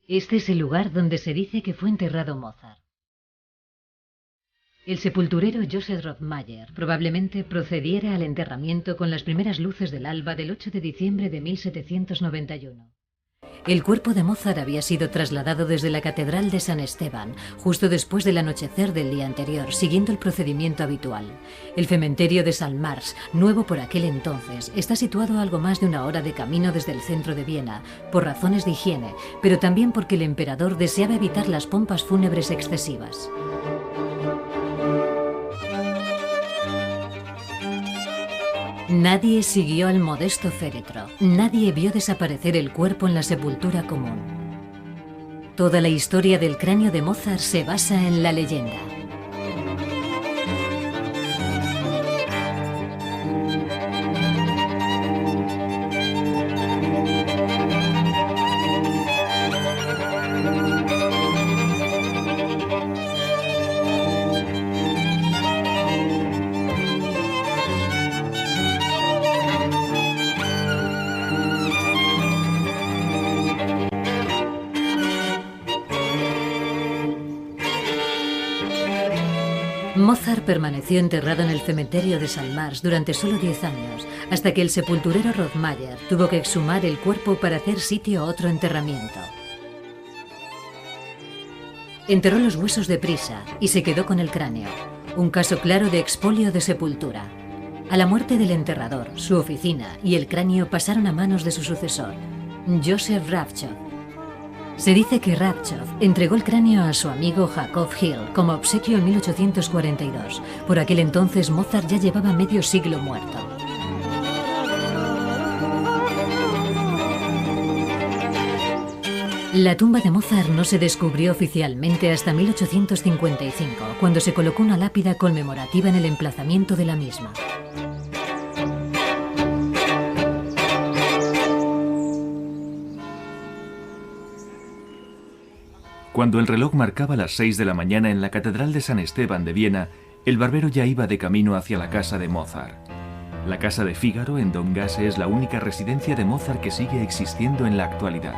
Este es el lugar donde se dice que fue enterrado Mozart. El sepulturero Joseph Rothmayer probablemente procediera al enterramiento con las primeras luces del alba del 8 de diciembre de 1791. El cuerpo de Mozart había sido trasladado desde la Catedral de San Esteban, justo después del anochecer del día anterior, siguiendo el procedimiento habitual. El cementerio de St. Marx, nuevo por aquel entonces, está situado a algo más de una hora de camino desde el centro de Viena, por razones de higiene, pero también porque el emperador deseaba evitar las pompas fúnebres excesivas. Nadie siguió al modesto féretro, nadie vio desaparecer el cuerpo en la sepultura común. Toda la historia del cráneo de Mozart se basa en la leyenda. Mozart permaneció enterrado en el cementerio de St. Marx durante solo 10 años, hasta que el sepulturero Rothmayer tuvo que exhumar el cuerpo para hacer sitio a otro enterramiento. Enterró los huesos deprisa y se quedó con el cráneo, un caso claro de expolio de sepultura. A la muerte del enterrador, su oficina y el cráneo pasaron a manos de su sucesor, Joseph Ravchov. Se dice que Ravchov entregó el cráneo a su amigo Jacob Hill como obsequio en 1842. Por aquel entonces Mozart ya llevaba medio siglo muerto. La tumba de Mozart no se descubrió oficialmente hasta 1855, cuando se colocó una lápida conmemorativa en el emplazamiento de la misma. Cuando el reloj marcaba las 6 de la mañana en la Catedral de San Esteban de Viena, el barbero ya iba de camino hacia la casa de Mozart. La casa de Fígaro en Domgasse es la única residencia de Mozart que sigue existiendo en la actualidad.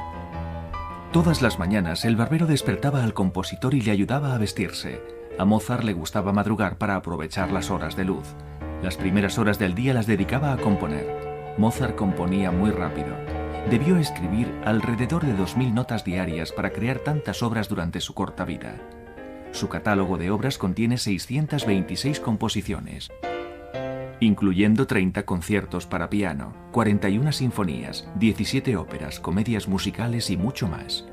Todas las mañanas el barbero despertaba al compositor y le ayudaba a vestirse. A Mozart le gustaba madrugar para aprovechar las horas de luz. Las primeras horas del día las dedicaba a componer. Mozart componía muy rápido. Debió escribir alrededor de 2000 notas diarias para crear tantas obras durante su corta vida. Su catálogo de obras contiene 626 composiciones, incluyendo 30 conciertos para piano, 41 sinfonías, 17 óperas, comedias musicales y mucho más.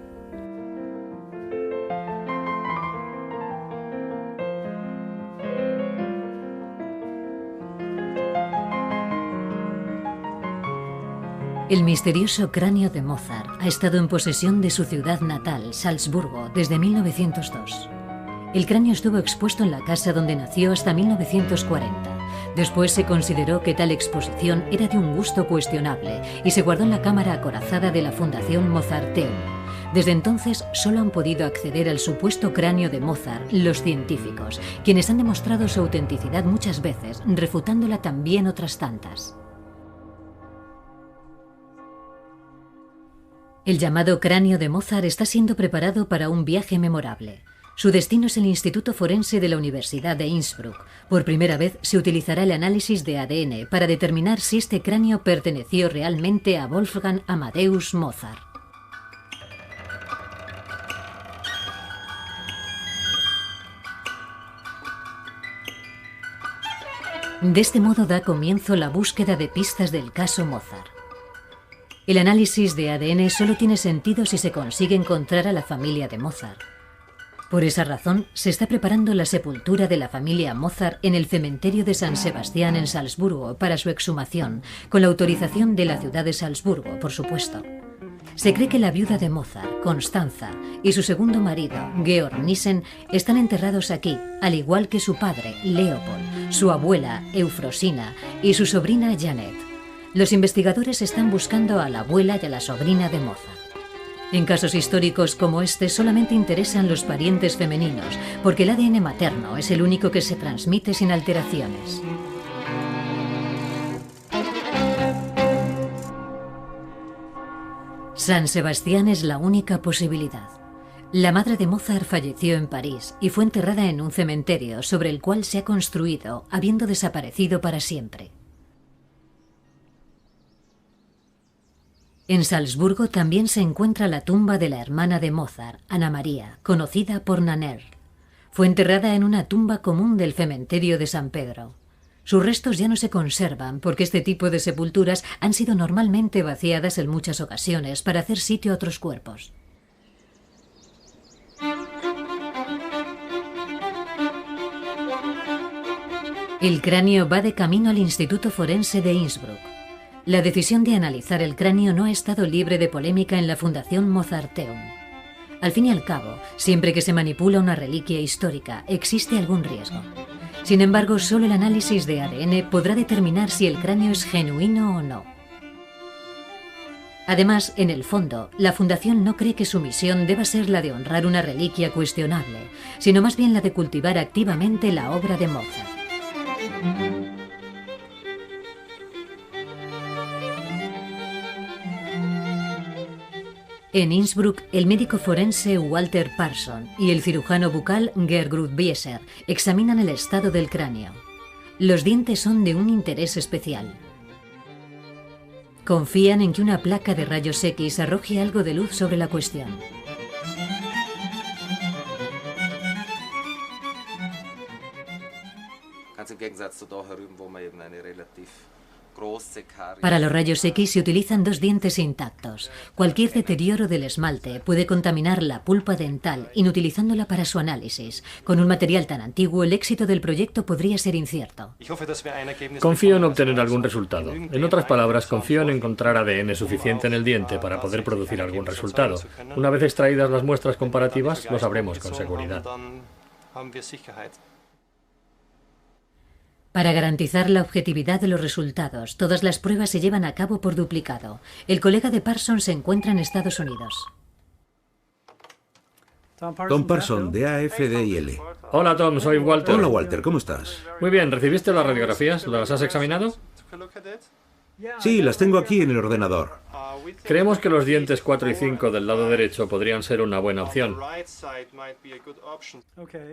El misterioso cráneo de Mozart ha estado en posesión de su ciudad natal, Salzburgo, desde 1902. El cráneo estuvo expuesto en la casa donde nació hasta 1940. Después se consideró que tal exposición era de un gusto cuestionable y se guardó en la cámara acorazada de la Fundación Mozarteum. Desde entonces solo han podido acceder al supuesto cráneo de Mozart los científicos, quienes han demostrado su autenticidad muchas veces, refutándola también otras tantas. El llamado cráneo de Mozart está siendo preparado para un viaje memorable. Su destino es el Instituto Forense de la Universidad de Innsbruck. Por primera vez se utilizará el análisis de ADN para determinar si este cráneo perteneció realmente a Wolfgang Amadeus Mozart. De este modo da comienzo la búsqueda de pistas del caso Mozart. El análisis de ADN solo tiene sentido si se consigue encontrar a la familia de Mozart. Por esa razón, se está preparando la sepultura de la familia Mozart en el cementerio de San Sebastián en Salzburgo para su exhumación, con la autorización de la ciudad de Salzburgo, por supuesto. Se cree que la viuda de Mozart, Constanza, y su segundo marido, Georg Nissen, están enterrados aquí, al igual que su padre, Leopold, su abuela, Eufrosina, y su sobrina, Janet. Los investigadores están buscando a la abuela y a la sobrina de Mozart. En casos históricos como este solamente interesan los parientes femeninos, porque el ADN materno es el único que se transmite sin alteraciones. San Sebastián es la única posibilidad. La madre de Mozart falleció en París y fue enterrada en un cementerio sobre el cual se ha construido, habiendo desaparecido para siempre. En Salzburgo también se encuentra la tumba de la hermana de Mozart, Ana María, conocida por Nannerl. Fue enterrada en una tumba común del cementerio de San Pedro. Sus restos ya no se conservan porque este tipo de sepulturas han sido normalmente vaciadas en muchas ocasiones para hacer sitio a otros cuerpos. El cráneo va de camino al Instituto Forense de Innsbruck. La decisión de analizar el cráneo no ha estado libre de polémica en la Fundación Mozarteum. Al fin y al cabo, siempre que se manipula una reliquia histórica, existe algún riesgo. Sin embargo, solo el análisis de ADN podrá determinar si el cráneo es genuino o no. Además, en el fondo, la Fundación no cree que su misión deba ser la de honrar una reliquia cuestionable, sino más bien la de cultivar activamente la obra de Mozart. En Innsbruck, el médico forense Walter Parson y el cirujano bucal Gertrud Bieser examinan el estado del cráneo. Los dientes son de un interés especial. Confían en que una placa de rayos X arroje algo de luz sobre la cuestión. Para los rayos X se utilizan dos dientes intactos. Cualquier deterioro del esmalte puede contaminar la pulpa dental, inutilizándola para su análisis. Con un material tan antiguo, el éxito del proyecto podría ser incierto. Confío en obtener algún resultado. En otras palabras, confío en encontrar ADN suficiente en el diente para poder producir algún resultado. Una vez extraídas las muestras comparativas, lo sabremos con seguridad. Para garantizar la objetividad de los resultados, todas las pruebas se llevan a cabo por duplicado. El colega de Parson se encuentra en Estados Unidos. Tom Parson, de AFDIL. Hola Tom, soy Walter. Hola Walter, ¿cómo estás? Muy bien, ¿recibiste las radiografías? ¿Las has examinado? Sí, las tengo aquí en el ordenador. Creemos que los dientes 4 y 5 del lado derecho podrían ser una buena opción.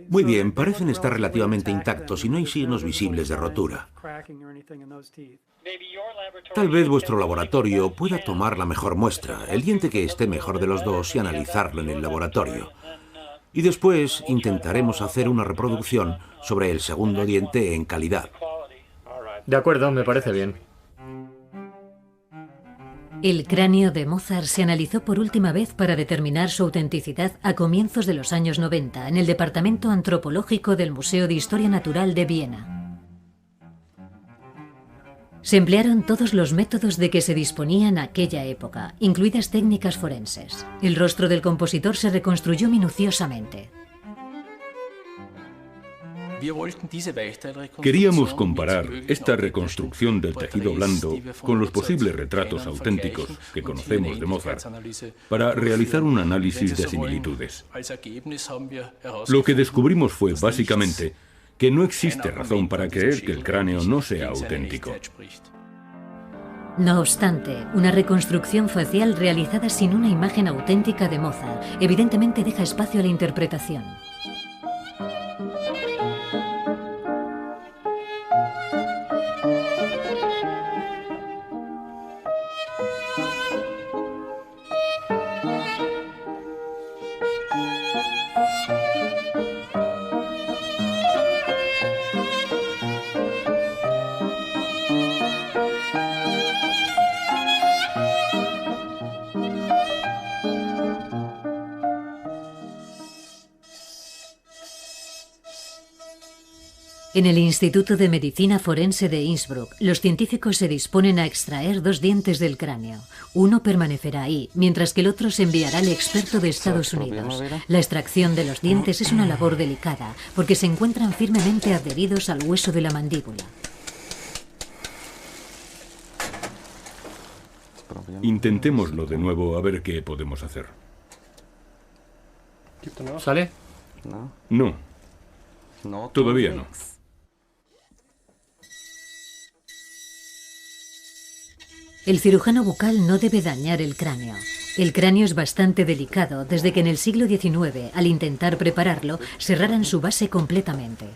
Muy bien, parecen estar relativamente intactos y no hay signos visibles de rotura. Tal vez vuestro laboratorio pueda tomar la mejor muestra, el diente que esté mejor de los dos, y analizarlo en el laboratorio. Y después intentaremos hacer una reproducción sobre el segundo diente en calidad. De acuerdo, me parece bien. El cráneo de Mozart se analizó por última vez para determinar su autenticidad a comienzos de los años 90 en el Departamento Antropológico del Museo de Historia Natural de Viena. Se emplearon todos los métodos de que se disponía en aquella época, incluidas técnicas forenses. El rostro del compositor se reconstruyó minuciosamente. Queríamos comparar esta reconstrucción del tejido blando con los posibles retratos auténticos que conocemos de Mozart para realizar un análisis de similitudes. Lo que descubrimos fue básicamente que no existe razón para creer que el cráneo no sea auténtico. No obstante, una reconstrucción facial realizada sin una imagen auténtica de Mozart evidentemente deja espacio a la interpretación. En el Instituto de Medicina Forense de Innsbruck, los científicos se disponen a extraer dos dientes del cráneo. Uno permanecerá ahí, mientras que el otro se enviará al experto de Estados Unidos. La extracción de los dientes es una labor delicada, porque se encuentran firmemente adheridos al hueso de la mandíbula. Intentémoslo de nuevo a ver qué podemos hacer. ¿Sale? No. Todavía no. El cirujano bucal no debe dañar el cráneo. El cráneo es bastante delicado desde que en el siglo XIX, al intentar prepararlo, cerraran su base completamente.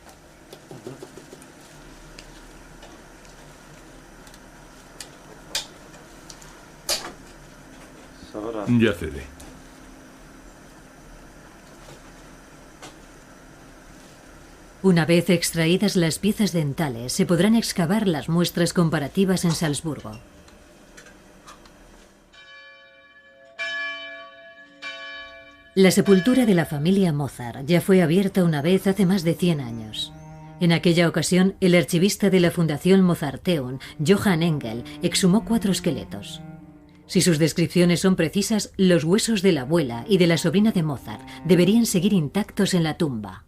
Ya cede. Una vez extraídas las piezas dentales, se podrán excavar las muestras comparativas en Salzburgo. La sepultura de la familia Mozart ya fue abierta una vez hace más de 100 años. En aquella ocasión, el archivista de la Fundación Mozarteum, Johann Engel, exhumó 4 esqueletos. Si sus descripciones son precisas, los huesos de la abuela y de la sobrina de Mozart deberían seguir intactos en la tumba.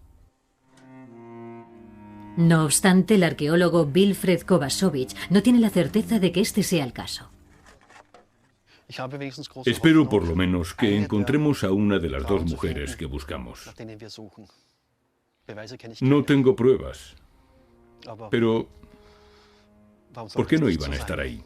No obstante, el arqueólogo Wilfred Kovačević no tiene la certeza de que este sea el caso. Espero por lo menos que encontremos a una de las 2 mujeres que buscamos. No tengo pruebas, pero ¿por qué no iban a estar ahí?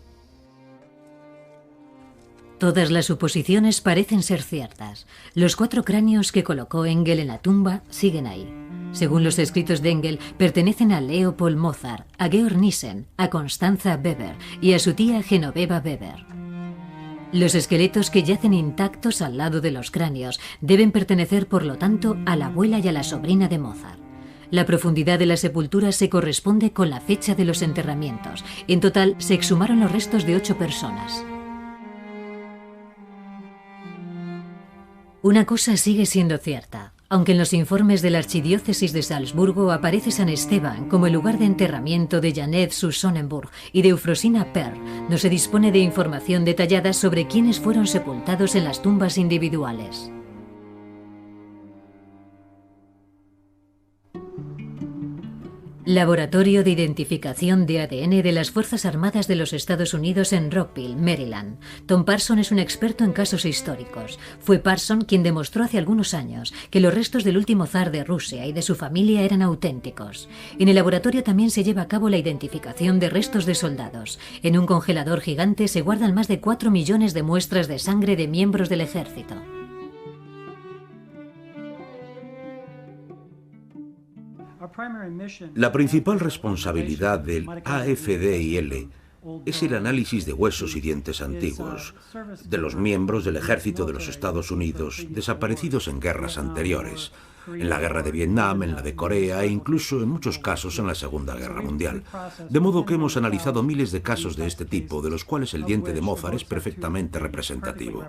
Todas las suposiciones parecen ser ciertas. Los 4 cráneos que colocó Engel en la tumba siguen ahí. Según los escritos de Engel, pertenecen a Leopold Mozart, a Georg Nissen, a Constanza Weber y a su tía Genoveva Weber. Los esqueletos que yacen intactos al lado de los cráneos deben pertenecer, por lo tanto, a la abuela y a la sobrina de Mozart. La profundidad de la sepultura se corresponde con la fecha de los enterramientos. En total, se exhumaron los restos de 8 personas. Una cosa sigue siendo cierta. Aunque en los informes de la Archidiócesis de Salzburgo aparece San Esteban como el lugar de enterramiento de Janet zu Sonnenburg y de Eufrosina Perl, no se dispone de información detallada sobre quiénes fueron sepultados en las tumbas individuales. Laboratorio de Identificación de ADN de las Fuerzas Armadas de los Estados Unidos en Rockville, Maryland. Tom Parson es un experto en casos históricos. Fue Parson quien demostró hace algunos años que los restos del último zar de Rusia y de su familia eran auténticos. En el laboratorio también se lleva a cabo la identificación de restos de soldados. En un congelador gigante se guardan más de 4 millones de muestras de sangre de miembros del ejército. La principal responsabilidad del AFDIL es el análisis de huesos y dientes antiguos, de los miembros del ejército de los Estados Unidos desaparecidos en guerras anteriores, en la guerra de Vietnam, en la de Corea e incluso en muchos casos en la Segunda Guerra Mundial. De modo que hemos analizado miles de casos de este tipo, de los cuales el diente de Mozart es perfectamente representativo.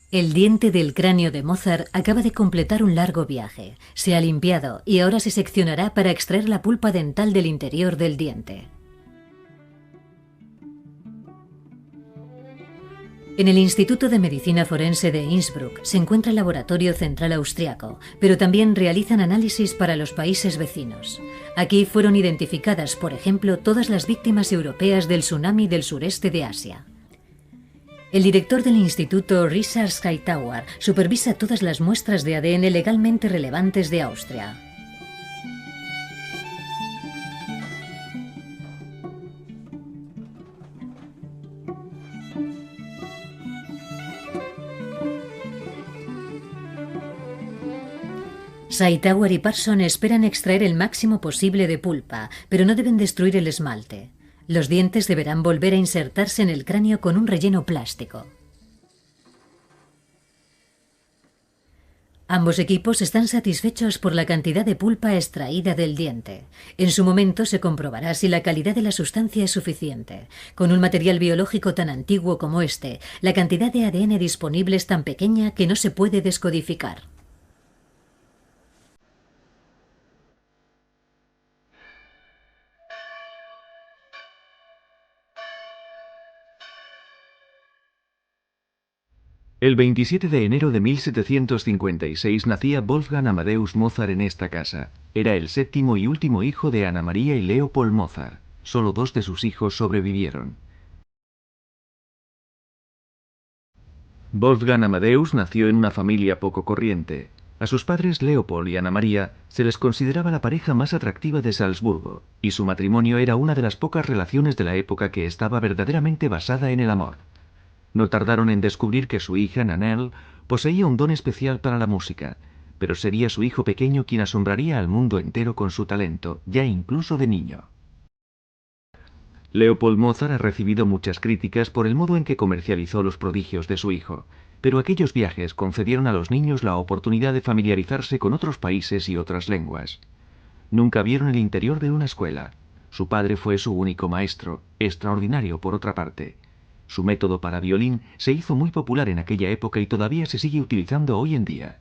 El diente del cráneo de Mozart acaba de completar un largo viaje. Se ha limpiado y ahora se seccionará para extraer la pulpa dental del interior del diente. En el Instituto de Medicina Forense de Innsbruck se encuentra el Laboratorio Central Austriaco, pero también realizan análisis para los países vecinos. Aquí fueron identificadas, por ejemplo, todas las víctimas europeas del tsunami del sureste de Asia. El director del instituto, Richard Hightower, supervisa todas las muestras de ADN legalmente relevantes de Austria. Hightower y Parson esperan extraer el máximo posible de pulpa, pero no deben destruir el esmalte. Los dientes deberán volver a insertarse en el cráneo con un relleno plástico. Ambos equipos están satisfechos por la cantidad de pulpa extraída del diente. En su momento se comprobará si la calidad de la sustancia es suficiente. Con un material biológico tan antiguo como este, la cantidad de ADN disponible es tan pequeña que no se puede descodificar. El 27 de enero de 1756 nacía Wolfgang Amadeus Mozart en esta casa. Era el 7º y último hijo de Ana María y Leopold Mozart. Solo 2 de sus hijos sobrevivieron. Wolfgang Amadeus nació en una familia poco corriente. A sus padres Leopold y Ana María se les consideraba la pareja más atractiva de Salzburgo, y su matrimonio era una de las pocas relaciones de la época que estaba verdaderamente basada en el amor. No tardaron en descubrir que su hija, Nannerl, poseía un don especial para la música, pero sería su hijo pequeño quien asombraría al mundo entero con su talento, ya incluso de niño. Leopold Mozart ha recibido muchas críticas por el modo en que comercializó los prodigios de su hijo, pero aquellos viajes concedieron a los niños la oportunidad de familiarizarse con otros países y otras lenguas. Nunca vieron el interior de una escuela. Su padre fue su único maestro, extraordinario por otra parte. Su método para violín se hizo muy popular en aquella época y todavía se sigue utilizando hoy en día.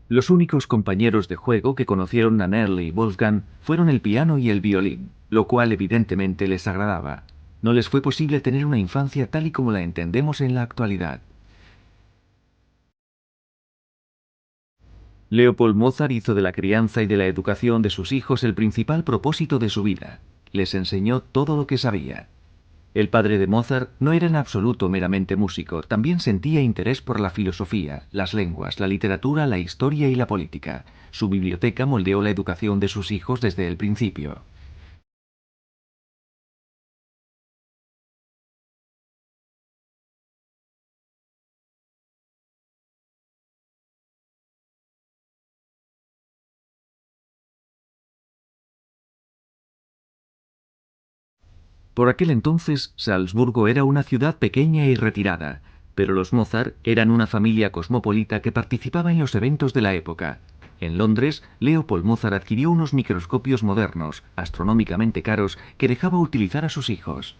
Los únicos compañeros de juego que conocieron Nannerl y Wolfgang fueron el piano y el violín, lo cual evidentemente les agradaba. No les fue posible tener una infancia tal y como la entendemos en la actualidad. Leopold Mozart hizo de la crianza y de la educación de sus hijos el principal propósito de su vida. Les enseñó todo lo que sabía. El padre de Mozart no era en absoluto meramente músico, también sentía interés por la filosofía, las lenguas, la literatura, la historia y la política. Su biblioteca moldeó la educación de sus hijos desde el principio. Por aquel entonces, Salzburgo era una ciudad pequeña y retirada, pero los Mozart eran una familia cosmopolita que participaba en los eventos de la época. En Londres, Leopold Mozart adquirió unos microscopios modernos, astronómicamente caros, que dejaba utilizar a sus hijos.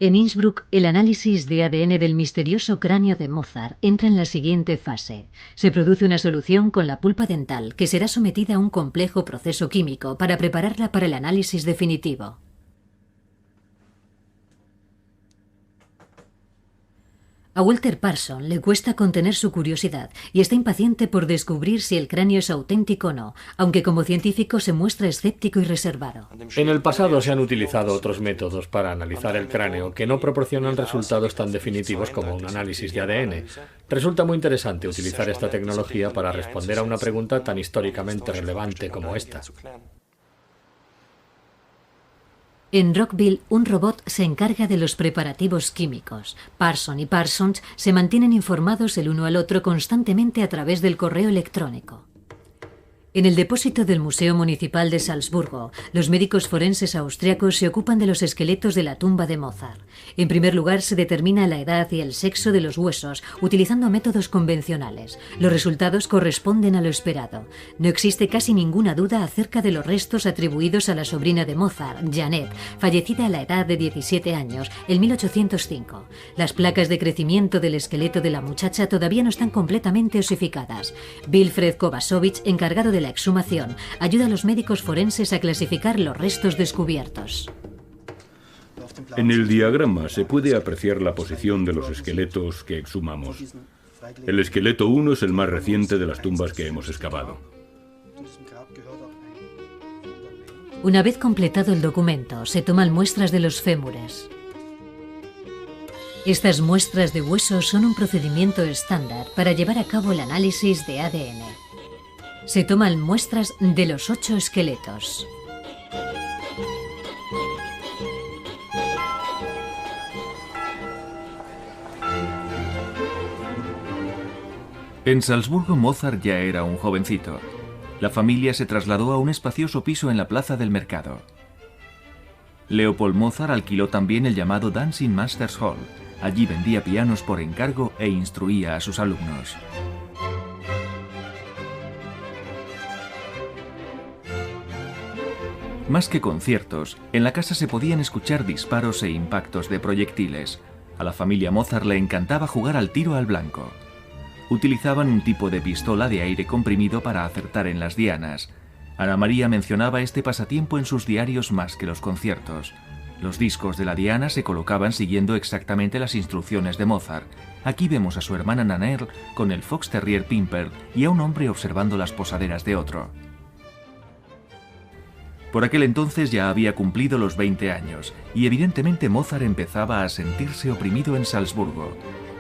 En Innsbruck, el análisis de ADN del misterioso cráneo de Mozart entra en la siguiente fase. Se produce una solución con la pulpa dental que será sometida a un complejo proceso químico para prepararla para el análisis definitivo. A Walter Parson le cuesta contener su curiosidad y está impaciente por descubrir si el cráneo es auténtico o no, aunque como científico se muestra escéptico y reservado. En el pasado se han utilizado otros métodos para analizar el cráneo que no proporcionan resultados tan definitivos como un análisis de ADN. Resulta muy interesante utilizar esta tecnología para responder a una pregunta tan históricamente relevante como esta. En Rockville, un robot se encarga de los preparativos químicos. Parson y Parsons se mantienen informados el uno al otro constantemente a través del correo electrónico. En el depósito del Museo Municipal de Salzburgo, los médicos forenses austriacos se ocupan de los esqueletos de la tumba de Mozart. En primer lugar, se determina la edad y el sexo de los huesos, utilizando métodos convencionales. Los resultados corresponden a lo esperado. No existe casi ninguna duda acerca de los restos atribuidos a la sobrina de Mozart, Janet, fallecida a la edad de 17 años, en 1805. Las placas de crecimiento del esqueleto de la muchacha todavía no están completamente osificadas. Wilfred Kovacevic, encargado de la exhumación, ayuda a los médicos forenses a clasificar los restos descubiertos. En el diagrama se puede apreciar la posición de los esqueletos que exhumamos. El esqueleto 1 es el más reciente de las tumbas que hemos excavado. Una vez completado el documento, se toman muestras de los fémures. Estas muestras de huesos son un procedimiento estándar para llevar a cabo el análisis de ADN. Se toman muestras de los 8 esqueletos. En Salzburgo, Mozart ya era un jovencito. La familia se trasladó a un espacioso piso en la plaza del mercado. Leopold Mozart alquiló también el llamado Dancing Masters Hall. Allí vendía pianos por encargo e instruía a sus alumnos. Más que conciertos, en la casa se podían escuchar disparos e impactos de proyectiles. A la familia Mozart le encantaba jugar al tiro al blanco. Utilizaban un tipo de pistola de aire comprimido para acertar en las dianas. Ana María mencionaba este pasatiempo en sus diarios más que los conciertos. Los discos de la diana se colocaban siguiendo exactamente las instrucciones de Mozart. Aquí vemos a su hermana Nannerl con el Fox Terrier Pimper y a un hombre observando las posaderas de otro. Por aquel entonces ya había cumplido los 20 años, y evidentemente Mozart empezaba a sentirse oprimido en Salzburgo.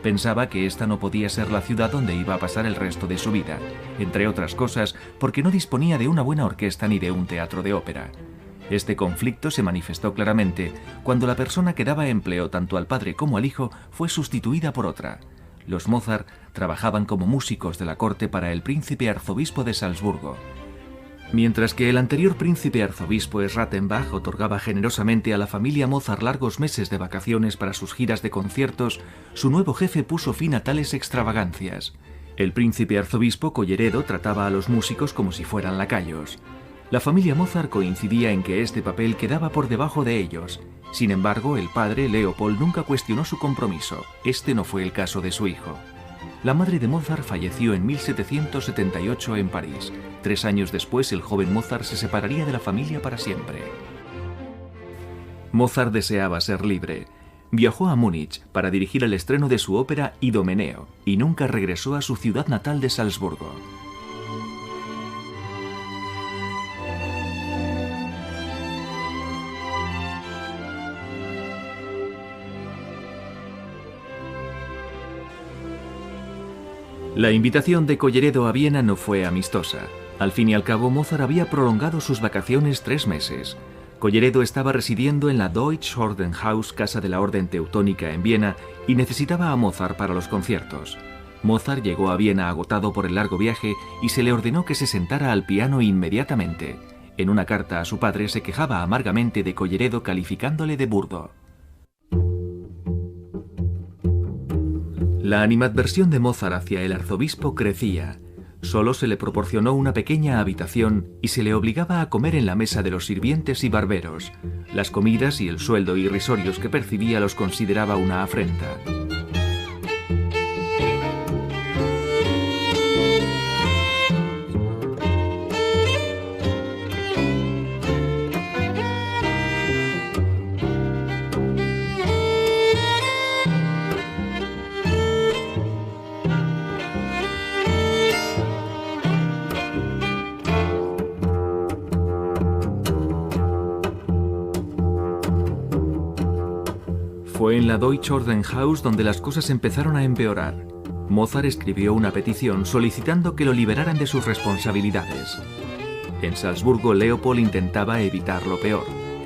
Pensaba que esta no podía ser la ciudad donde iba a pasar el resto de su vida, entre otras cosas porque no disponía de una buena orquesta ni de un teatro de ópera. Este conflicto se manifestó claramente cuando la persona que daba empleo tanto al padre como al hijo fue sustituida por otra. Los Mozart trabajaban como músicos de la corte para el príncipe arzobispo de Salzburgo. Mientras que el anterior príncipe arzobispo Schrattenbach otorgaba generosamente a la familia Mozart largos meses de vacaciones para sus giras de conciertos, su nuevo jefe puso fin a tales extravagancias. El príncipe arzobispo Colleredo trataba a los músicos como si fueran lacayos. La familia Mozart coincidía en que este papel quedaba por debajo de ellos. Sin embargo, el padre, Leopold, nunca cuestionó su compromiso. Este no fue el caso de su hijo. La madre de Mozart falleció en 1778 en París. 3 años después, el joven Mozart se separaría de la familia para siempre. Mozart deseaba ser libre. Viajó a Múnich para dirigir el estreno de su ópera Idomeneo y nunca regresó a su ciudad natal de Salzburgo. La invitación de Colleredo a Viena no fue amistosa. Al fin y al cabo, Mozart había prolongado sus vacaciones 3 meses. Colleredo estaba residiendo en la Deutsche Ordenhaus, casa de la Orden Teutónica en Viena, y necesitaba a Mozart para los conciertos. Mozart llegó a Viena agotado por el largo viaje y se le ordenó que se sentara al piano inmediatamente. En una carta a su padre se quejaba amargamente de Colleredo calificándole de burdo. La animadversión de Mozart hacia el arzobispo crecía. Solo se le proporcionó una pequeña habitación y se le obligaba a comer en la mesa de los sirvientes y barberos. Las comidas y el sueldo irrisorios que percibía los consideraba una afrenta. Fue en la Deutsche Ordenhaus donde las cosas empezaron a empeorar. Mozart escribió una petición solicitando que lo liberaran de sus responsabilidades. En Salzburgo, Leopold intentaba evitar lo peor.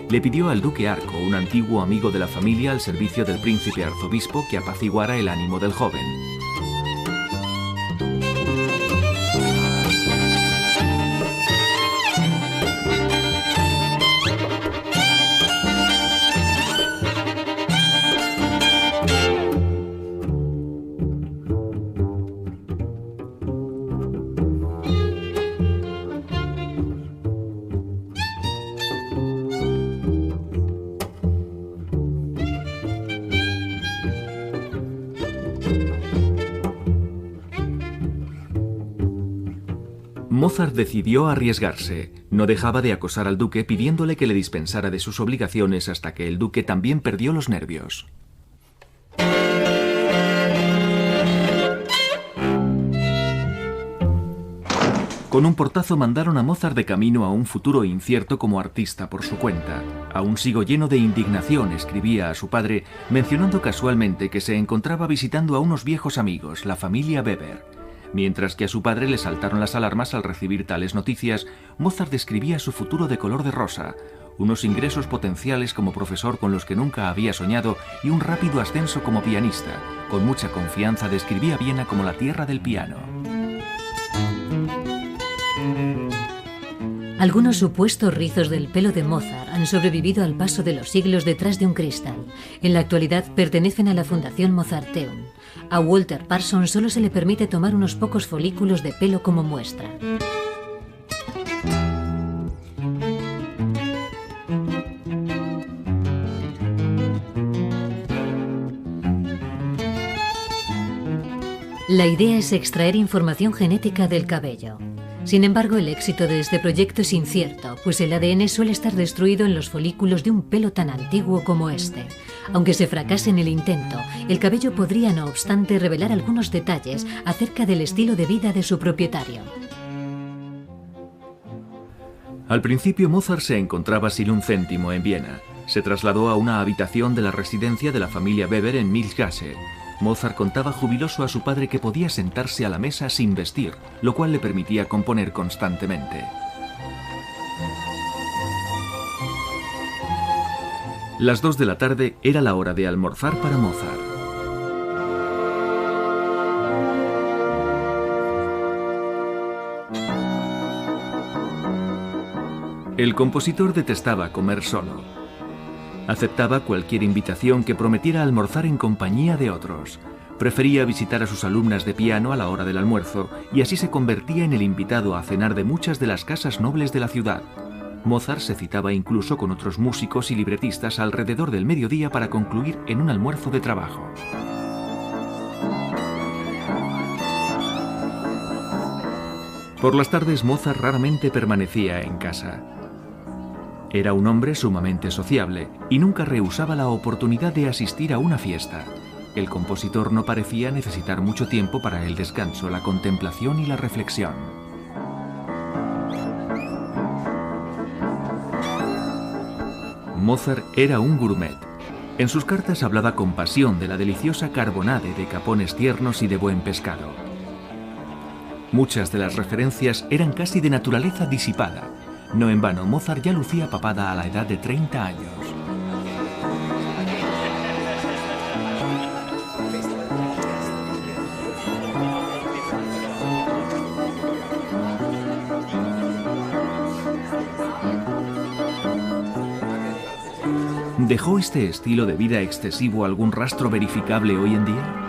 Le pidió al duque Arco, un antiguo amigo de la familia al servicio del príncipe arzobispo, que apaciguara el ánimo del joven. Mozart decidió arriesgarse. No dejaba de acosar al duque pidiéndole que le dispensara de sus obligaciones hasta que el duque también perdió los nervios. Con un portazo mandaron a Mozart de camino a un futuro incierto como artista por su cuenta. Aún sigo lleno de indignación, escribía a su padre, mencionando casualmente que se encontraba visitando a unos viejos amigos, la familia Weber. Mientras que a su padre le saltaron las alarmas al recibir tales noticias, Mozart describía su futuro de color de rosa, unos ingresos potenciales como profesor con los que nunca había soñado y un rápido ascenso como pianista. Con mucha confianza describía Viena como la tierra del piano. Algunos supuestos rizos del pelo de Mozart han sobrevivido al paso de los siglos detrás de un cristal. En la actualidad pertenecen a la Fundación Mozarteum. A Walter Parsons solo se le permite tomar unos pocos folículos de pelo como muestra. La idea es extraer información genética del cabello. Sin embargo, el éxito de este proyecto es incierto, pues el ADN suele estar destruido en los folículos de un pelo tan antiguo como este. Aunque se fracase en el intento, el cabello podría, no obstante, revelar algunos detalles acerca del estilo de vida de su propietario. Al principio Mozart se encontraba sin un céntimo en Viena. Se trasladó a una habitación de la residencia de la familia Weber en Milchgasse. Mozart contaba jubiloso a su padre que podía sentarse a la mesa sin vestir, lo cual le permitía componer constantemente. Las 2 de la tarde era la hora de almorzar para Mozart. El compositor detestaba comer solo. Aceptaba cualquier invitación que prometiera almorzar en compañía de otros. Prefería visitar a sus alumnas de piano a la hora del almuerzo y así se convertía en el invitado a cenar de muchas de las casas nobles de la ciudad. Mozart se citaba incluso con otros músicos y libretistas alrededor del mediodía para concluir en un almuerzo de trabajo. Por las tardes Mozart raramente permanecía en casa. Era un hombre sumamente sociable y nunca rehusaba la oportunidad de asistir a una fiesta. El compositor no parecía necesitar mucho tiempo para el descanso, la contemplación y la reflexión. Mozart era un gourmet. En sus cartas hablaba con pasión de la deliciosa carbonade, de capones tiernos y de buen pescado. Muchas de las referencias eran casi de naturaleza disipada. No en vano, Mozart ya lucía papada a la edad de 30 años. ¿Dejó este estilo de vida excesivo algún rastro verificable hoy en día?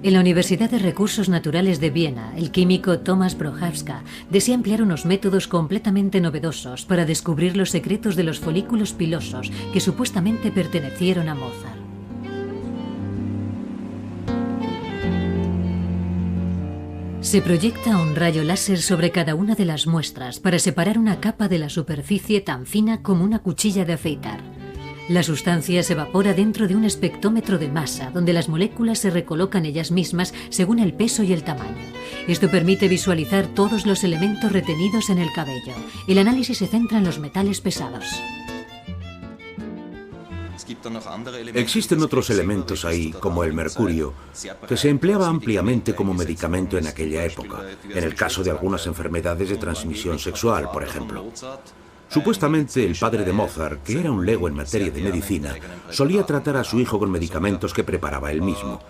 En la Universidad de Recursos Naturales de Viena, el químico Thomas Prochaska desea emplear unos métodos completamente novedosos para descubrir los secretos de los folículos pilosos que supuestamente pertenecieron a Mozart. Se proyecta un rayo láser sobre cada una de las muestras para separar una capa de la superficie tan fina como una cuchilla de afeitar. La sustancia se evapora dentro de un espectrómetro de masa, donde las moléculas se recolocan ellas mismas según el peso y el tamaño. Esto permite visualizar todos los elementos retenidos en el cabello. El análisis se centra en los metales pesados. Existen otros elementos ahí, como el mercurio, que se empleaba ampliamente como medicamento en aquella época, en el caso de algunas enfermedades de transmisión sexual, por ejemplo. Supuestamente el padre de Mozart, que era un lego en materia de medicina, solía tratar a su hijo con medicamentos que preparaba él mismo.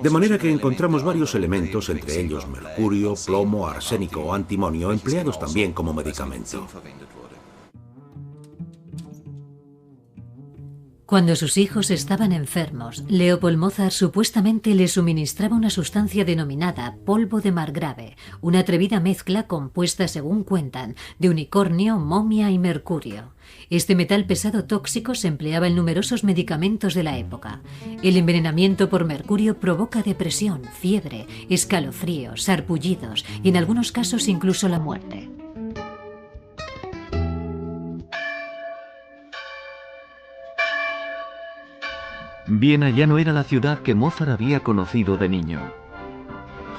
De manera que encontramos varios elementos, entre ellos mercurio, plomo, arsénico o antimonio, empleados también como medicamento. Cuando sus hijos estaban enfermos, Leopold Mozart supuestamente les suministraba una sustancia denominada polvo de margrave, una atrevida mezcla compuesta, según cuentan, de unicornio, momia y mercurio. Este metal pesado tóxico se empleaba en numerosos medicamentos de la época. El envenenamiento por mercurio provoca depresión, fiebre, escalofríos, sarpullidos y en algunos casos incluso la muerte. Viena ya no era la ciudad que Mozart había conocido de niño.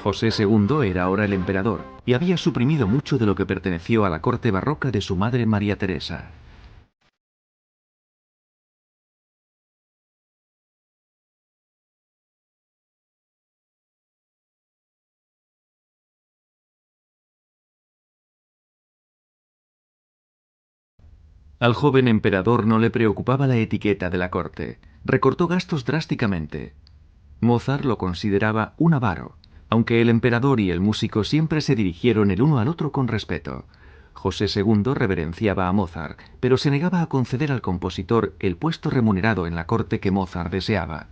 José II era ahora el emperador y había suprimido mucho de lo que perteneció a la corte barroca de su madre María Teresa. Al joven emperador no le preocupaba la etiqueta de la corte. Recortó gastos drásticamente. Mozart lo consideraba un avaro, aunque el emperador y el músico siempre se dirigieron el uno al otro con respeto. José II reverenciaba a Mozart, pero se negaba a conceder al compositor el puesto remunerado en la corte que Mozart deseaba.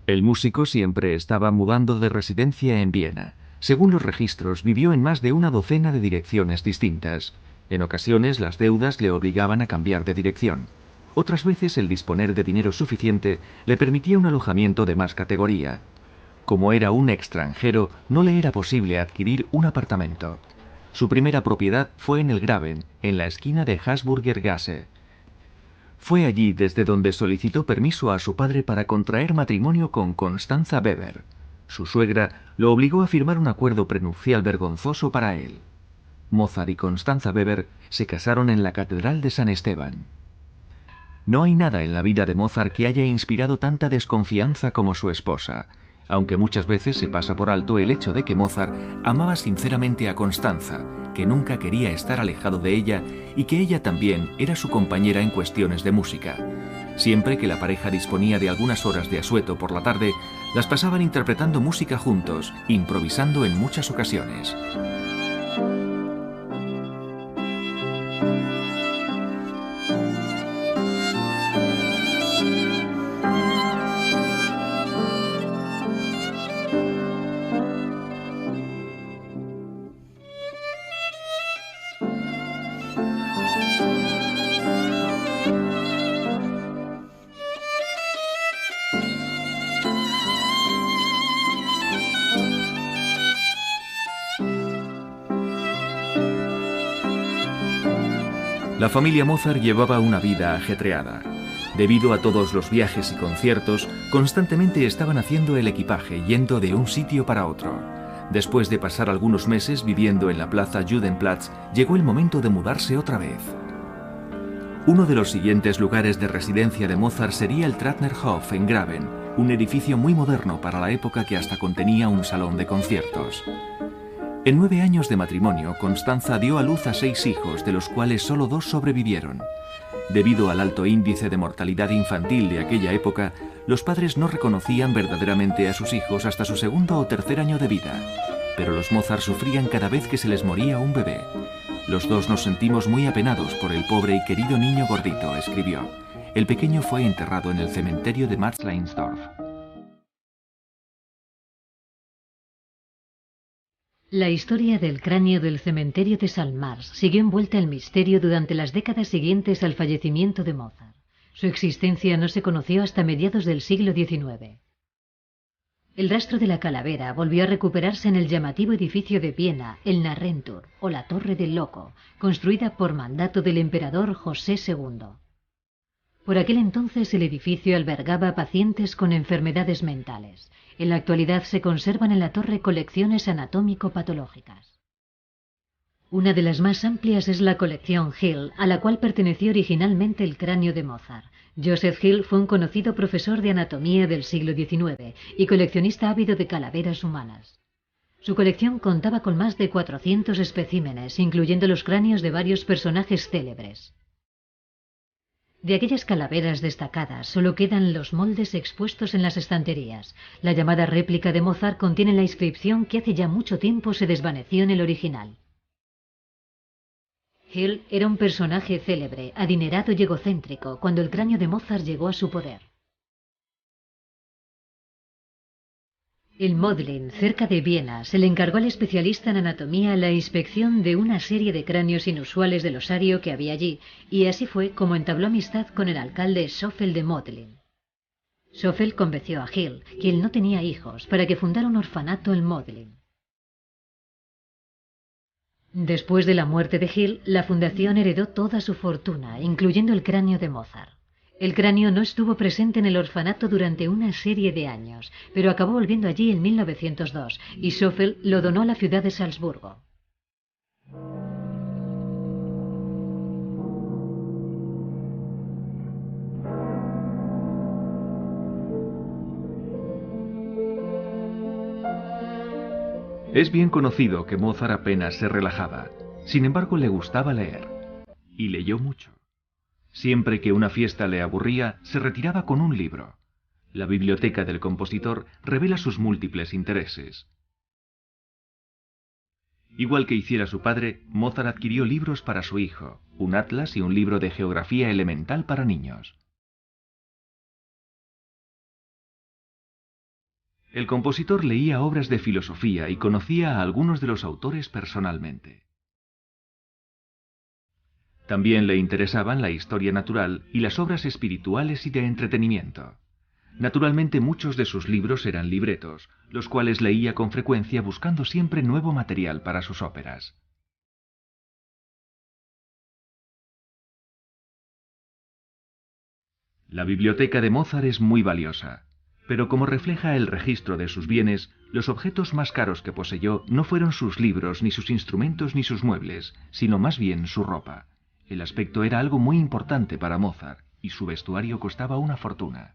El músico siempre estaba mudando de residencia en Viena. Según los registros, vivió en más de una docena de direcciones distintas. En ocasiones las deudas le obligaban a cambiar de dirección. Otras veces el disponer de dinero suficiente le permitía un alojamiento de más categoría. Como era un extranjero, no le era posible adquirir un apartamento. Su primera propiedad fue en el Graben, en la esquina de Habsburger Gasse. Fue allí desde donde solicitó permiso a su padre para contraer matrimonio con Constanza Weber. Su suegra lo obligó a firmar un acuerdo prenupcial vergonzoso para él. Mozart y Constanza Weber se casaron en la Catedral de San Esteban. No hay nada en la vida de Mozart que haya inspirado tanta desconfianza como su esposa, aunque muchas veces se pasa por alto el hecho de que Mozart amaba sinceramente a Constanza, que nunca quería estar alejado de ella y que ella también era su compañera en cuestiones de música. Siempre que la pareja disponía de algunas horas de asueto por la tarde, las pasaban interpretando música juntos, improvisando en muchas ocasiones. La familia Mozart llevaba una vida ajetreada. Debido a todos los viajes y conciertos, constantemente estaban haciendo el equipaje, yendo de un sitio para otro. Después de pasar algunos meses viviendo en la plaza Judenplatz, llegó el momento de mudarse otra vez. Uno de los siguientes lugares de residencia de Mozart sería el Trattnerhof en Graben, un edificio muy moderno para la época que hasta contenía un salón de conciertos. En 9 años de matrimonio, Constanza dio a luz a 6 hijos, de los cuales solo 2 sobrevivieron. Debido al alto índice de mortalidad infantil de aquella época, los padres no reconocían verdaderamente a sus hijos hasta su 2.o 3.er año de vida. Pero los Mozart sufrían cada vez que se les moría un bebé. Los dos nos sentimos muy apenados por el pobre y querido niño gordito, escribió. El pequeño fue enterrado en el cementerio de Matzleinsdorf. La historia del cráneo del cementerio de Salmars siguió envuelta en misterio durante las décadas siguientes al fallecimiento de Mozart. Su existencia no se conoció hasta mediados del siglo XIX. El rastro de la calavera volvió a recuperarse en el llamativo edificio de Viena, el Narrenturm, o la Torre del Loco, construida por mandato del emperador José II. Por aquel entonces el edificio albergaba pacientes con enfermedades mentales. En la actualidad se conservan en la torre colecciones anatómico-patológicas. Una de las más amplias es la colección Hill, a la cual perteneció originalmente el cráneo de Mozart. Joseph Hill fue un conocido profesor de anatomía del siglo XIX y coleccionista ávido de calaveras humanas. Su colección contaba con más de 400 especímenes, incluyendo los cráneos de varios personajes célebres. De aquellas calaveras destacadas solo quedan los moldes expuestos en las estanterías. La llamada réplica de Mozart contiene la inscripción que hace ya mucho tiempo se desvaneció en el original. Hill era un personaje célebre, adinerado y egocéntrico cuando el cráneo de Mozart llegó a su poder. En Modlin, cerca de Viena, se le encargó al especialista en anatomía la inspección de una serie de cráneos inusuales del osario que había allí, y así fue como entabló amistad con el alcalde Schoffel de Modlin. Schoffel convenció a Hill, quien no tenía hijos, para que fundara un orfanato en Modlin. Después de la muerte de Hill, la fundación heredó toda su fortuna, incluyendo el cráneo de Mozart. El cráneo no estuvo presente en el orfanato durante una serie de años, pero acabó volviendo allí en 1902 y Schoffel lo donó a la ciudad de Salzburgo. Es bien conocido que Mozart apenas se relajaba. Sin embargo, le gustaba leer. Y leyó mucho. Siempre que una fiesta le aburría, se retiraba con un libro. La biblioteca del compositor revela sus múltiples intereses. Igual que hiciera su padre, Mozart adquirió libros para su hijo, un atlas y un libro de geografía elemental para niños. El compositor leía obras de filosofía y conocía a algunos de los autores personalmente. También le interesaban la historia natural y las obras espirituales y de entretenimiento. Naturalmente muchos de sus libros eran libretos, los cuales leía con frecuencia buscando siempre nuevo material para sus óperas. La biblioteca de Mozart es muy valiosa, pero como refleja el registro de sus bienes, los objetos más caros que poseyó no fueron sus libros, ni sus instrumentos, ni sus muebles, sino más bien su ropa. El aspecto era algo muy importante para Mozart, y su vestuario costaba una fortuna.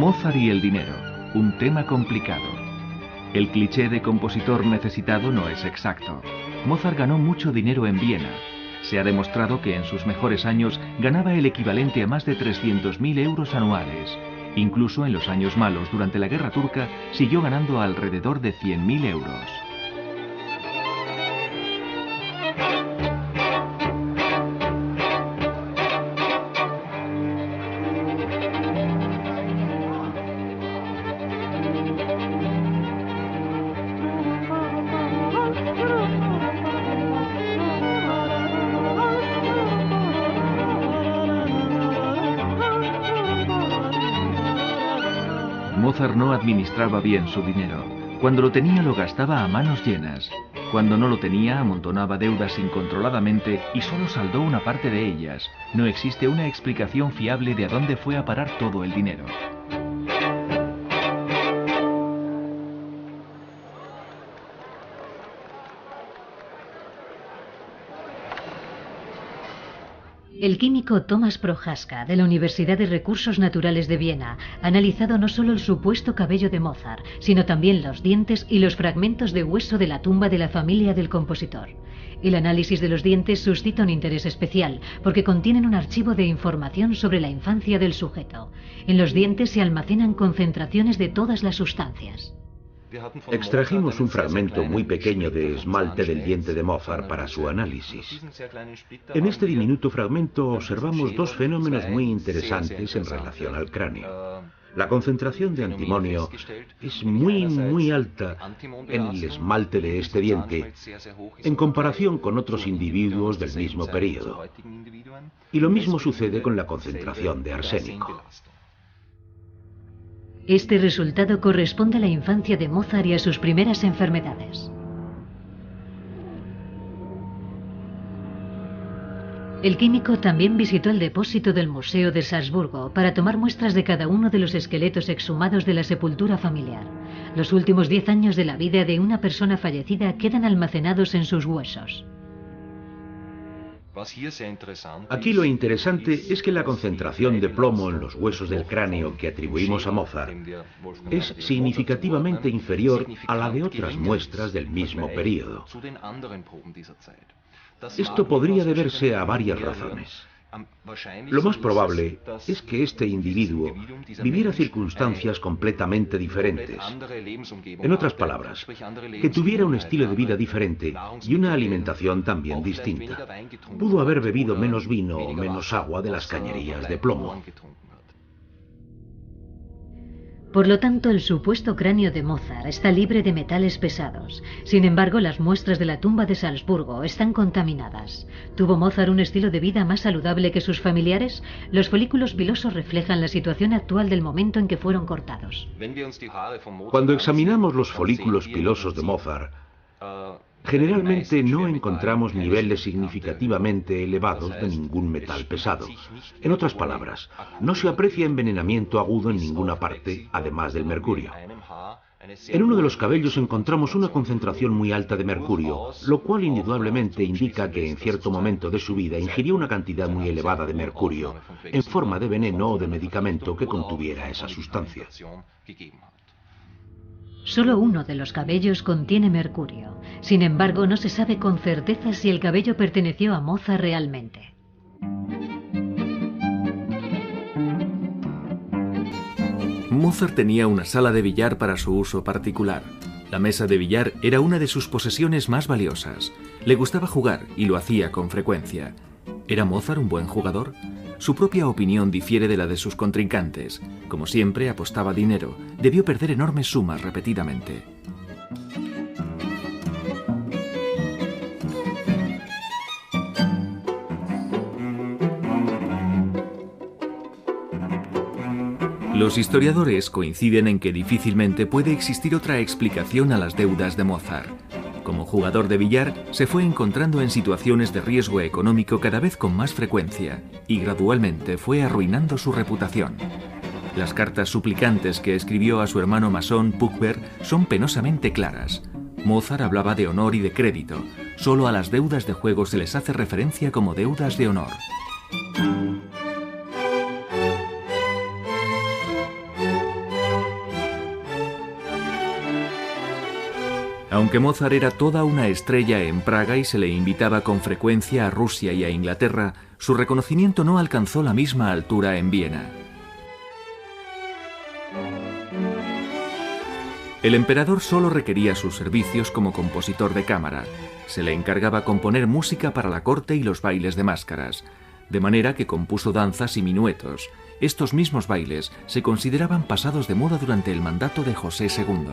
Mozart y el dinero, un tema complicado. El cliché de compositor necesitado no es exacto. Mozart ganó mucho dinero en Viena. Se ha demostrado que en sus mejores años ganaba el equivalente a más de 300.000 euros anuales. Incluso en los años malos, durante la Guerra Turca, siguió ganando alrededor de 100.000 euros. Mozart no administraba bien su dinero. Cuando lo tenía lo gastaba a manos llenas. Cuando no lo tenía amontonaba deudas incontroladamente y solo saldó una parte de ellas. No existe una explicación fiable de a dónde fue a parar todo el dinero. El químico Thomas Prochaska, de la Universidad de Recursos Naturales de Viena, ha analizado no solo el supuesto cabello de Mozart, sino también los dientes y los fragmentos de hueso de la tumba de la familia del compositor. El análisis de los dientes suscita un interés especial, porque contienen un archivo de información sobre la infancia del sujeto. En los dientes se almacenan concentraciones de todas las sustancias. Extrajimos un fragmento muy pequeño de esmalte del diente de Mozart para su análisis. En este diminuto fragmento observamos dos fenómenos muy interesantes en relación al cráneo. La concentración de antimonio es muy alta en el esmalte de este diente en comparación con otros individuos del mismo período. Y lo mismo sucede con la concentración de arsénico. Este resultado corresponde a la infancia de Mozart y a sus primeras enfermedades. El químico también visitó el depósito del Museo de Salzburgo para tomar muestras de cada uno de los esqueletos exhumados de la sepultura familiar. Los últimos 10 años de la vida de una persona fallecida quedan almacenados en sus huesos. Aquí lo interesante es que la concentración de plomo en los huesos del cráneo que atribuimos a Mozart es significativamente inferior a la de otras muestras del mismo período. Esto podría deberse a varias razones. Lo más probable es que este individuo viviera circunstancias completamente diferentes. En otras palabras, que tuviera un estilo de vida diferente y una alimentación también distinta. Pudo haber bebido menos vino o menos agua de las cañerías de plomo. Por lo tanto, el supuesto cráneo de Mozart está libre de metales pesados. Sin embargo, las muestras de la tumba de Salzburgo están contaminadas. ¿Tuvo Mozart un estilo de vida más saludable que sus familiares? Los folículos pilosos reflejan la situación actual del momento en que fueron cortados. Cuando examinamos los folículos pilosos de Mozart, generalmente no encontramos niveles significativamente elevados de ningún metal pesado. En otras palabras, no se aprecia envenenamiento agudo en ninguna parte, además del mercurio. En uno de los cabellos encontramos una concentración muy alta de mercurio, lo cual indudablemente indica que en cierto momento de su vida ingirió una cantidad muy elevada de mercurio, en forma de veneno o de medicamento que contuviera esa sustancia. Solo uno de los cabellos contiene mercurio. Sin embargo, no se sabe con certeza si el cabello perteneció a Mozart realmente. Mozart tenía una sala de billar para su uso particular. La mesa de billar era una de sus posesiones más valiosas. Le gustaba jugar y lo hacía con frecuencia. ¿Era Mozart un buen jugador? Su propia opinión difiere de la de sus contrincantes. Como siempre, apostaba dinero. Debió perder enormes sumas repetidamente. Los historiadores coinciden en que difícilmente puede existir otra explicación a las deudas de Mozart. Como jugador de billar, se fue encontrando en situaciones de riesgo económico cada vez con más frecuencia y gradualmente fue arruinando su reputación. Las cartas suplicantes que escribió a su hermano masón Puchberg son penosamente claras. Mozart hablaba de honor y de crédito. Solo a las deudas de juego se les hace referencia como deudas de honor. Aunque Mozart era toda una estrella en Praga y se le invitaba con frecuencia a Rusia y a Inglaterra, su reconocimiento no alcanzó la misma altura en Viena. El emperador solo requería sus servicios como compositor de cámara. Se le encargaba componer música para la corte y los bailes de máscaras, de manera que compuso danzas y minuetos. Estos mismos bailes se consideraban pasados de moda durante el mandato de José II.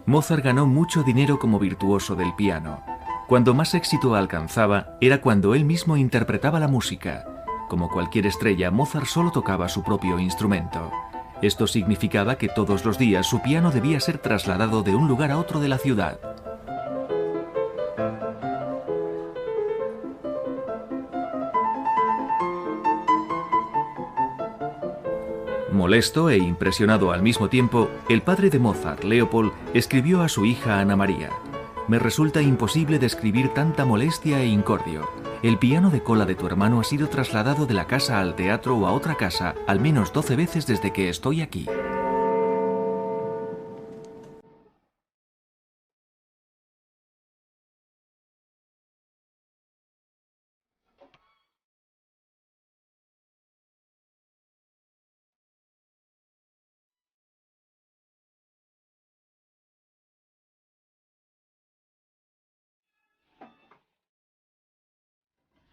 Mozart ganó mucho dinero como virtuoso del piano. Cuando más éxito alcanzaba era cuando él mismo interpretaba la música. Como cualquier estrella, Mozart solo tocaba su propio instrumento. Esto significaba que todos los días su piano debía ser trasladado de un lugar a otro de la ciudad. Molesto e impresionado al mismo tiempo, el padre de Mozart, Leopold, escribió a su hija Ana María: «Me resulta imposible describir tanta molestia e incordio. El piano de cola de tu hermano ha sido trasladado de la casa al teatro o a otra casa al menos 12 veces desde que estoy aquí».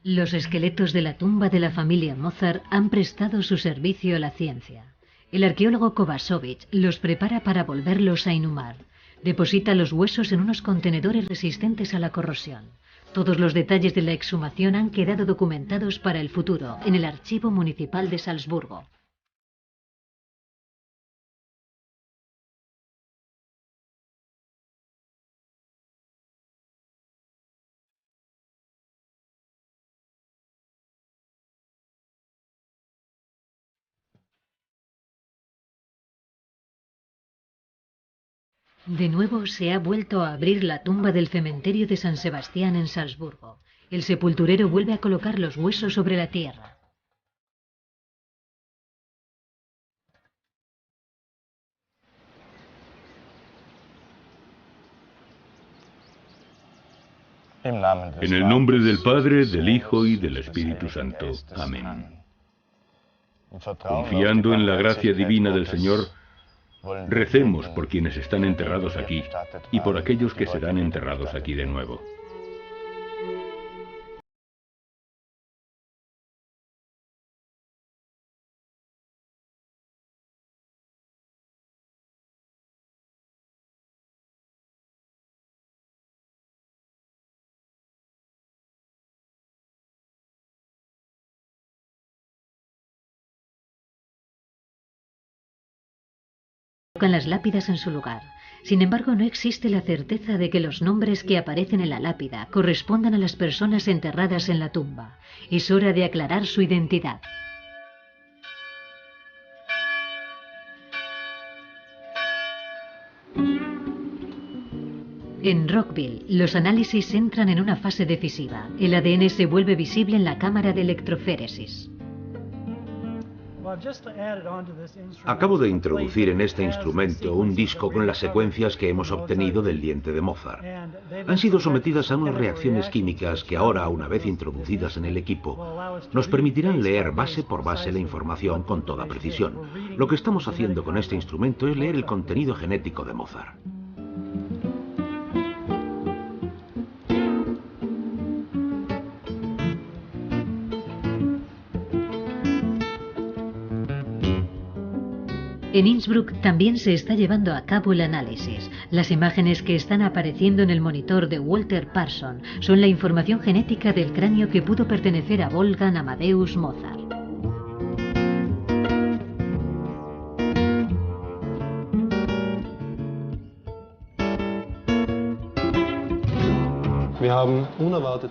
Los esqueletos de la tumba de la familia Mozart han prestado su servicio a la ciencia. El arqueólogo Kovačević los prepara para volverlos a inhumar. Deposita los huesos en unos contenedores resistentes a la corrosión. Todos los detalles de la exhumación han quedado documentados para el futuro en el Archivo Municipal de Salzburgo. De nuevo se ha vuelto a abrir la tumba del cementerio de San Sebastián en Salzburgo. El sepulturero vuelve a colocar los huesos sobre la tierra. En el nombre del Padre, del Hijo y del Espíritu Santo. Amén. Confiando en la gracia divina del Señor, recemos por quienes están enterrados aquí y por aquellos que serán enterrados aquí de nuevo. Colocan las lápidas en su lugar. Sin embargo, no existe la certeza de que los nombres que aparecen en la lápida correspondan a las personas enterradas en la tumba. Es hora de aclarar su identidad. En Rockville, los análisis entran en una fase decisiva. El ADN se vuelve visible en la cámara de electroféresis. Acabo de introducir en este instrumento un disco con las secuencias que hemos obtenido del diente de Mozart. Han sido sometidas a unas reacciones químicas que ahora, una vez introducidas en el equipo, nos permitirán leer base por base la información con toda precisión. Lo que estamos haciendo con este instrumento es leer el contenido genético de Mozart. En Innsbruck también se está llevando a cabo el análisis. Las imágenes que están apareciendo en el monitor de Walter Parson son la información genética del cráneo que pudo pertenecer a Wolfgang Amadeus Mozart.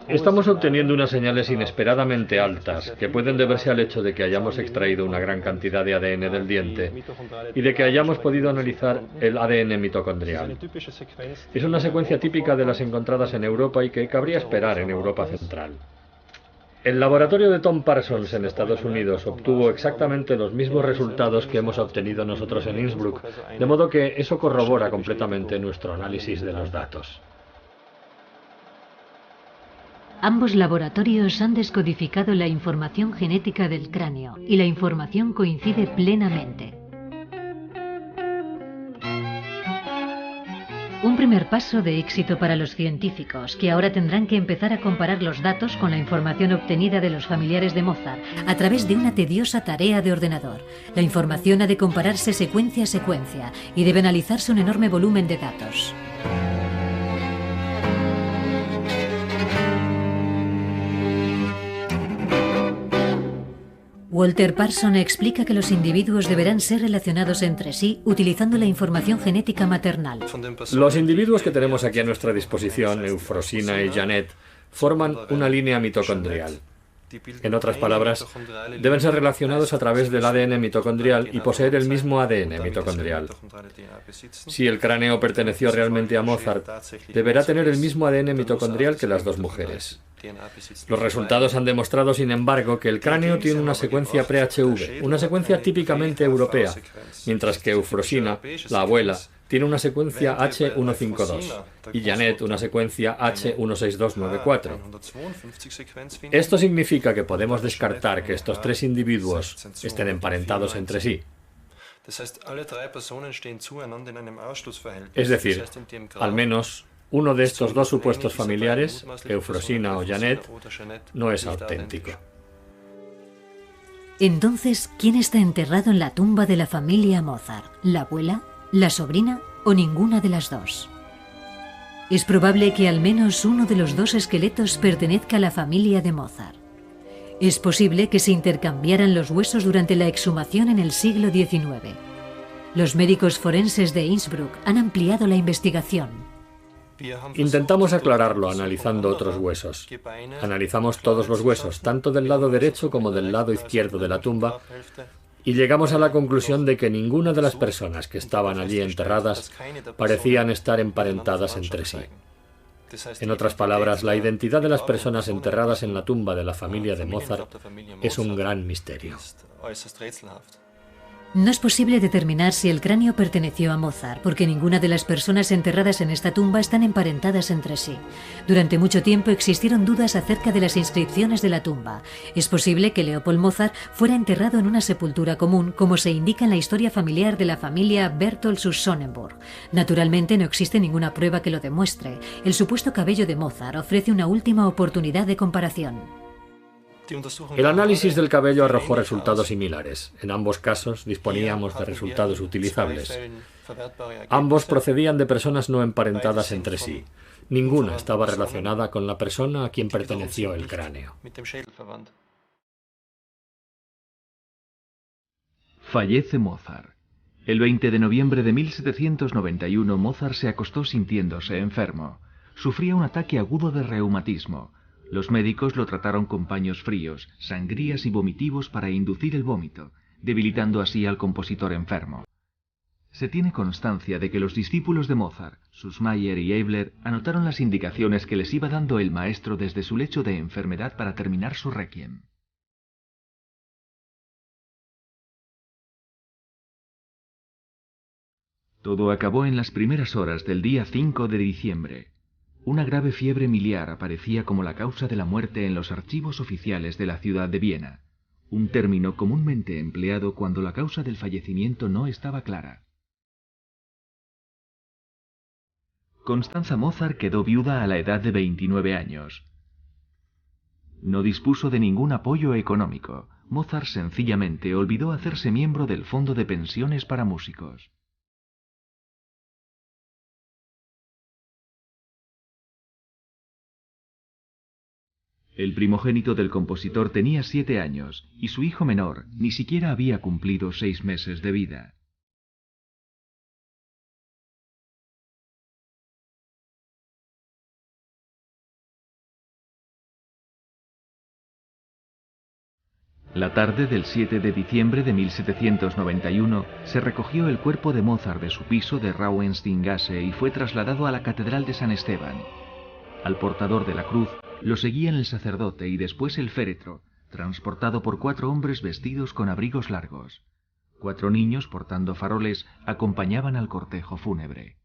Estamos obteniendo unas señales inesperadamente altas, que pueden deberse al hecho de que hayamos extraído una gran cantidad de ADN del diente y de que hayamos podido analizar el ADN mitocondrial. Es una secuencia típica de las encontradas en Europa y que cabría esperar en Europa Central. El laboratorio de Tom Parsons en Estados Unidos obtuvo exactamente los mismos resultados que hemos obtenido nosotros en Innsbruck, de modo que eso corrobora completamente nuestro análisis de los datos. Ambos laboratorios han descodificado la información genética del cráneo y la información coincide plenamente. Un primer paso de éxito para los científicos, que ahora tendrán que empezar a comparar los datos con la información obtenida de los familiares de Mozart a través de una tediosa tarea de ordenador. La información ha de compararse secuencia a secuencia y debe analizarse un enorme volumen de datos. Walter Parson explica que los individuos deberán ser relacionados entre sí utilizando la información genética maternal. Los individuos que tenemos aquí a nuestra disposición, Eufrosina y Janet, forman una línea mitocondrial. En otras palabras, deben ser relacionados a través del ADN mitocondrial y poseer el mismo ADN mitocondrial. Si el cráneo perteneció realmente a Mozart, deberá tener el mismo ADN mitocondrial que las dos mujeres. Los resultados han demostrado, sin embargo, que el cráneo tiene una secuencia pre-HV, una secuencia típicamente europea, mientras que Eufrosina, la abuela, tiene una secuencia H152 y Janet una secuencia H16294. Esto significa que podemos descartar que estos tres individuos estén emparentados entre sí. Es decir, al menos uno de estos dos supuestos familiares, Eufrosina o Janet, no es auténtico. Entonces, ¿quién está enterrado en la tumba de la familia Mozart? ¿La abuela? ¿La sobrina o ninguna de las dos? Es probable que al menos uno de los dos esqueletos pertenezca a la familia de Mozart. Es posible que se intercambiaran los huesos durante la exhumación en el siglo XIX. Los médicos forenses de Innsbruck han ampliado la investigación. Intentamos aclararlo analizando otros huesos. Analizamos todos los huesos, tanto del lado derecho como del lado izquierdo de la tumba, y llegamos a la conclusión de que ninguna de las personas que estaban allí enterradas parecían estar emparentadas entre sí. En otras palabras, la identidad de las personas enterradas en la tumba de la familia de Mozart es un gran misterio. No es posible determinar si el cráneo perteneció a Mozart, porque ninguna de las personas enterradas en esta tumba están emparentadas entre sí. Durante mucho tiempo existieron dudas acerca de las inscripciones de la tumba. Es posible que Leopold Mozart fuera enterrado en una sepultura común, como se indica en la historia familiar de la familia Berthold zu Sonnenburg. Naturalmente no existe ninguna prueba que lo demuestre. El supuesto cabello de Mozart ofrece una última oportunidad de comparación. El análisis del cabello arrojó resultados similares. En ambos casos disponíamos de resultados utilizables. Ambos procedían de personas no emparentadas entre sí. Ninguna estaba relacionada con la persona a quien perteneció el cráneo. Fallece Mozart. El 20 de noviembre de 1791 Mozart se acostó sintiéndose enfermo. Sufría un ataque agudo de reumatismo. Los médicos lo trataron con paños fríos, sangrías y vomitivos para inducir el vómito, debilitando así al compositor enfermo. Se tiene constancia de que los discípulos de Mozart, Süssmayer y Eibler, anotaron las indicaciones que les iba dando el maestro desde su lecho de enfermedad para terminar su requiem. Todo acabó en las primeras horas del día 5 de diciembre. Una grave fiebre miliar aparecía como la causa de la muerte en los archivos oficiales de la ciudad de Viena, un término comúnmente empleado cuando la causa del fallecimiento no estaba clara. Constanza Mozart quedó viuda a la edad de 29 años. No dispuso de ningún apoyo económico. Mozart sencillamente olvidó hacerse miembro del Fondo de Pensiones para Músicos. El primogénito del compositor tenía 7 años y su hijo menor ni siquiera había cumplido 6 meses de vida. La tarde del 7 de diciembre de 1791 se recogió el cuerpo de Mozart de su piso de Rauhensteingasse y fue trasladado a la Catedral de San Esteban. Al portador de la cruz lo seguían el sacerdote y después el féretro, transportado por 4 hombres vestidos con abrigos largos. 4 niños portando faroles acompañaban al cortejo fúnebre.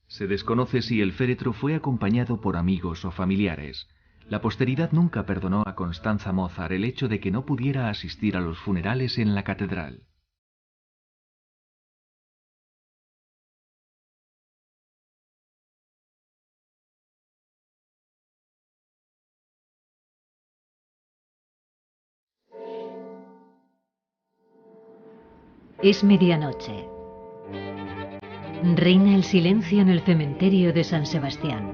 Se desconoce si el féretro fue acompañado por amigos o familiares. La posteridad nunca perdonó a Constanza Mozart el hecho de que no pudiera asistir a los funerales en la catedral. Es medianoche. Reina el silencio en el cementerio de San Sebastián.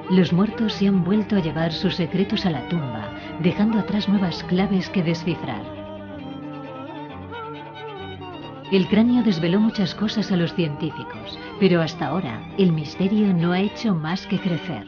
Los muertos se han vuelto a llevar sus secretos a la tumba, dejando atrás nuevas claves que descifrar. El cráneo desveló muchas cosas a los científicos, pero hasta ahora el misterio no ha hecho más que crecer.